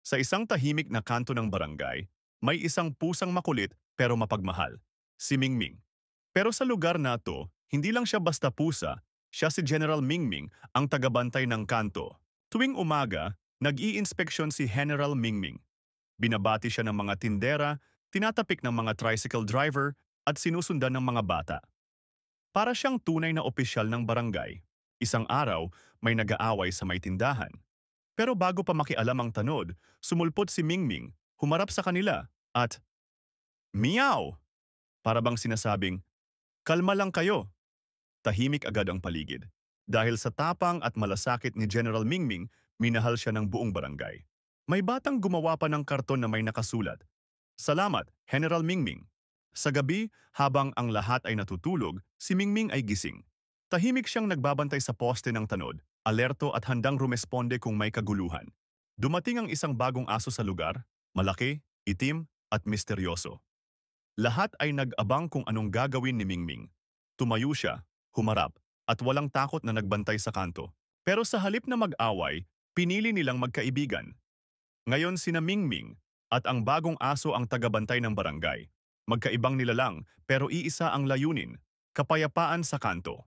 Sa isang tahimik na kanto ng barangay, may isang pusang makulit pero mapagmahal, si Mingming. Pero sa lugar na to, hindi lang siya basta pusa, siya si General Mingming, ang tagabantay ng kanto. Tuwing umaga, nag-i-inspeksyon si General Mingming. Binabati siya ng mga tindera, tinatapik ng mga tricycle driver, at sinusundan ng mga bata. Para siyang tunay na opisyal ng barangay. Isang araw, may nag-aaway sa may tindahan. Pero bago pa makialam ang tanod, sumulpot si Mingming, humarap sa kanila, at Meow! Para bang sinasabing, kalma lang kayo. Tahimik agad ang paligid. Dahil sa tapang at malasakit ni General Mingming, minahal siya ng buong barangay. May batang gumawa pa ng karton na may nakasulat, Salamat, General Mingming. Sa gabi, habang ang lahat ay natutulog, si Mingming ay gising. Tahimik siyang nagbabantay sa poste ng tanod, alerto at handang rumesponde kung may kaguluhan. Dumating ang isang bagong aso sa lugar, malaki, itim, at misteryoso. Lahat ay nag-abang kung anong gagawin ni Mingming. Tumayo siya, humarap, at walang takot na nagbantay sa kanto. Pero sa halip na mag-away, pinili nilang magkaibigan. Ngayon sina Mingming at ang bagong aso ang tagabantay ng barangay. Magkaibang nilalang pero iisa ang layunin, kapayapaan sa kanto.